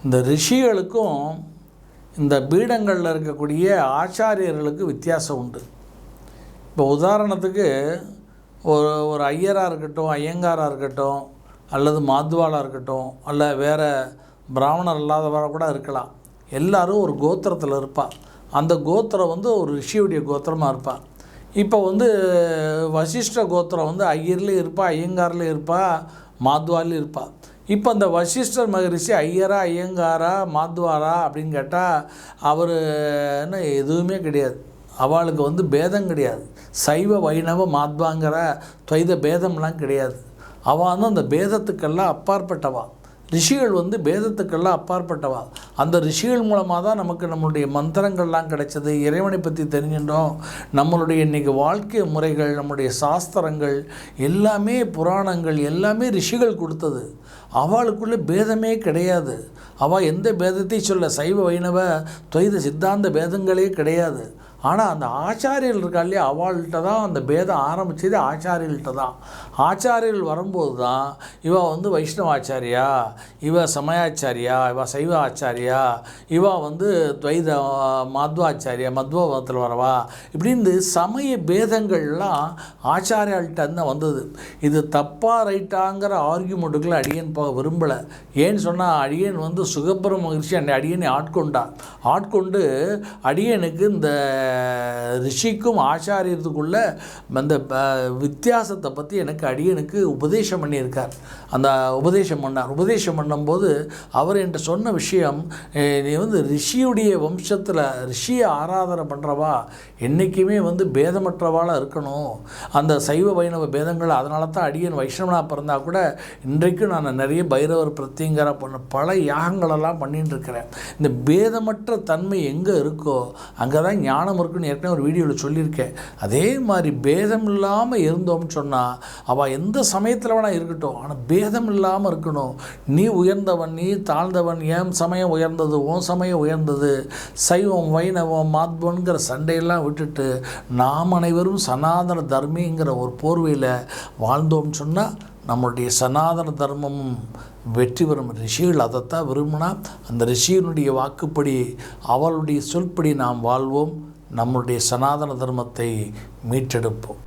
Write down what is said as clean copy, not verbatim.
இந்த ரிஷிகளுக்கும் இந்த பீடங்களில் இருக்கக்கூடிய ஆச்சாரியர்களுக்கு வித்தியாசம் உண்டு. இப்போ உதாரணத்துக்கு ஒரு ஐயராக இருக்கட்டும், ஐயங்காராக இருக்கட்டும், அல்லது மாத்வாலாக இருக்கட்டும், அல்ல வேறு பிராமணர் இல்லாதவராக கூட இருக்கலாம். எல்லோரும் ஒரு கோத்திரத்தில் இருப்பாள். அந்த கோத்திரம் ஒரு ரிஷியுடைய கோத்திரமாக இருப்பாள். இப்போ வசிஷ்ட கோத்திரம் ஐயர்லேயும் இருப்பாள், ஐயங்கார்லேயும் இருப்பாள், மாத்வாலையும் இருப்பாள். இப்போ அந்த வசிஷ்டர் மகரிஷி ஐயரா, ஐயங்காரா, மாத்வாரா அப்படின்னு கேட்டால் அவர் என்ன எதுவுமே கிடையாது. அவளுக்கு பேதம் கிடையாது. சைவ வைணவ மாத்வாங்கிற துவைத பேதம்லாம் கிடையாது. அவள் அந்த பேதத்துக்கெல்லாம் அப்பாற்பட்டவா. ரிஷிகள் பேதத்துக்கெல்லாம் அப்பாற்பட்டவா. அந்த ரிஷிகள் மூலமாக தான் நமக்கு நம்மளுடைய மந்திரங்கள்லாம் கிடைச்சது, இறைவனை பற்றி தெரிஞ்சின்றோம். நம்மளுடைய இன்றைக்கி வாழ்க்கை முறைகள், நம்முடைய சாஸ்திரங்கள் எல்லாமே, புராணங்கள் எல்லாமே ரிஷிகள் கொடுத்தது. அவளுக்குள்ளே பேதமே கிடையாது. அவள் எந்த பேதத்தையும் சொல்ல, சைவ வைணவ துவைத சித்தாந்த பேதங்களே கிடையாது. ஆனால் அந்த ஆச்சாரியர்கள் இருக்கா இல்லையா, அவள்கிட்ட தான் அந்த பேதம் ஆரம்பித்தது. ஆச்சாரியர்கள்ட்ட தான். ஆச்சாரியர்கள் வரும்போது தான் இவள் வைஷ்ணவ ஆச்சாரியா, இவ சமயாச்சாரியா, இவ சைவ ஆச்சாரியா, இவ துவைத மத்வாச்சாரியா, மத்வ மதத்தில் வரவா, இப்படின்னு சமய பேதங்கள்லாம் ஆச்சாரியாள்கிட்ட தான் வந்தது. இது தப்பாக ரைட்டாங்கிற ஆர்கியூமெண்ட்டுக்குள்ள அடியேன் போக விரும்பலை. ஏன்னு சொன்னால் அடியேன் சுகப்பிரம மகிழ்ச்சி அடியேனை ஆட்கொண்டு அடியனுக்கு இந்த ரிஷிக்கும் ஆச்சாரியத்துக்குள்ள அந்த வித்தியாசத்தை பற்றி அடியனுக்கு உபதேசம் பண்ணியிருக்கார். அந்த உபதேசம் பண்ணும்போது அவர் என்கிட்ட சொன்ன விஷயம், நீ ரிஷியுடைய வம்சத்தில் ரிஷியை ஆராதனை பண்ணுறவா என்றைக்குமே பேதமற்றவாளாக இருக்கணும். அந்த சைவ வைணவ பேதங்கள், அதனால தான் அடியன் வைஷ்ணவனாக பிறந்தால் கூட இன்றைக்கும் நான் நிறைய பைரவர் பிரத்திங்கர பல யாகங்களெல்லாம் பண்ணிட்டு இருக்கிறேன். இந்த பேதமற்ற தன்மை எங்கே இருக்கோ அங்கே தான் ஞானம் இருக்குன்னு ஏற்கனவே ஒரு வீடியோவில் சொல்லியிருக்கேன். அதே மாதிரி பேதம் இல்லாமல் இருந்தோம்னு சொன்னால் அவள் எந்த சமயத்தில் வேணால் இருக்கட்டும், ஆனால் பேதம் இல்லாமல் இருக்கணும். நீ உயர்ந்தவன், நீ தாழ்ந்தவன், என் சமயம் உயர்ந்தது, உன் சமயம் உயர்ந்தது, சைவம் வைணவம் மாத்வன்கிற சண்டையெல்லாம் விட்டுட்டு நாம் அனைவரும் சனாதன தர்மிங்கிற ஒரு போர்வையில் வாழ்ந்தோம்னு சொன்னால் நம்மளுடைய சனாதன தர்மமும் வெற்றி பெறும். ரிஷிகள் அதைத்தான் விரும்பினா அந்த ரிஷியினுடைய வாக்குப்படி, அவளுடைய சொல்படி நாம் வாழ்வோம். நம்முடைய சனாதன தர்மத்தை மீட்டெடுப்போம்.